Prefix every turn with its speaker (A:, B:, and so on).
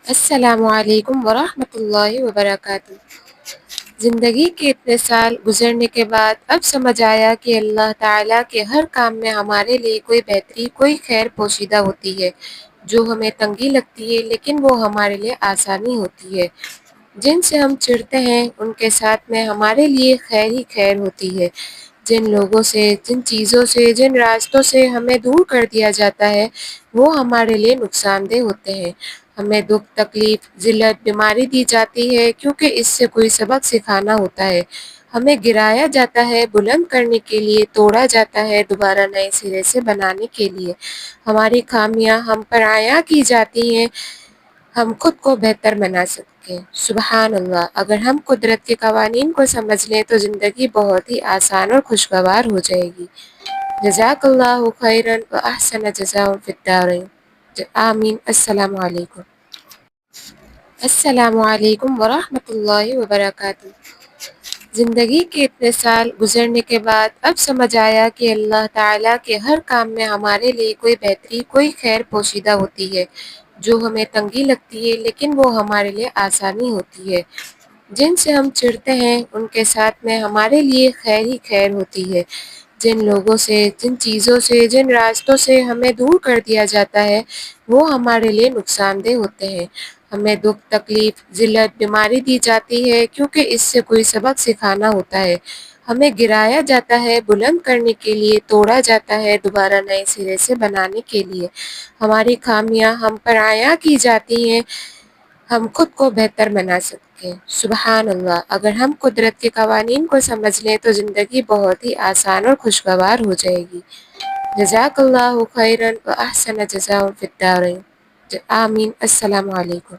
A: السلام علیکم ورحمۃ اللہ وبرکاتہ۔ زندگی کے اتنے سال گزرنے کے بعد اب سمجھ آیا کہ اللہ تعالیٰ کے ہر کام میں ہمارے لیے کوئی بہتری، کوئی خیر پوشیدہ ہوتی ہے۔ جو ہمیں تنگی لگتی ہے لیکن وہ ہمارے لیے آسانی ہوتی ہے۔ جن سے ہم چڑھتے ہیں ان کے ساتھ میں ہمارے لیے خیر ہی خیر ہوتی ہے۔ جن لوگوں سے، جن چیزوں سے، جن راستوں سے ہمیں دور کر دیا جاتا ہے وہ ہمارے لیے نقصان دہ ہوتے ہیں۔ ہمیں دکھ، تکلیف، ذلت، بیماری دی جاتی ہے کیونکہ اس سے کوئی سبق سکھانا ہوتا ہے۔ ہمیں گرایا جاتا ہے بلند کرنے کے لیے، توڑا جاتا ہے دوبارہ نئے سرے سے بنانے کے لیے۔ ہماری خامیاں ہم پر عیاں کی جاتی ہیں، ہم خود کو بہتر بنا سکیں۔ سبحان اللہ! اگر ہم قدرت کے قوانین کو سمجھ لیں تو زندگی بہت ہی آسان اور خوشگوار ہو جائے گی۔ جزاک اللہ خیرا واحسن جزاء فی الدارین۔ آمین۔ السلام علیکم۔ السلام علیکم ورحمۃ اللہ وبرکاتہ۔ زندگی کے اتنے سال گزرنے کے بعد اب سمجھ آیا کہ اللہ تعالیٰ کے ہر کام میں ہمارے لیے کوئی بہتری، کوئی خیر پوشیدہ ہوتی ہے۔ جو ہمیں تنگی لگتی ہے لیکن وہ ہمارے لیے آسانی ہوتی ہے۔ جن سے ہم چڑھتے ہیں ان کے ساتھ میں ہمارے لیے خیر ہی خیر ہوتی ہے۔ جن لوگوں سے، جن چیزوں سے، جن راستوں سے ہمیں دور کر دیا جاتا ہے وہ ہمارے لیے نقصان دہ ہوتے ہیں۔ ہمیں دکھ، تکلیف، ذلت، بیماری دی جاتی ہے کیونکہ اس سے کوئی سبق سکھانا ہوتا ہے۔ ہمیں گرایا جاتا ہے بلند کرنے کے لیے، توڑا جاتا ہے دوبارہ نئے سرے سے بنانے کے لیے۔ ہماری خامیاں ہم پر عیاں کی جاتی ہیں، ہم خود کو بہتر بنا سکیں۔ سبحان اللہ! اگر ہم قدرت کے قوانین کو سمجھ لیں تو زندگی بہت ہی آسان اور خوشگوار ہو جائے گی۔ جزاک اللہ خیرا واحسن جزاء فی الدارین۔ آمین۔ السلام علیکم۔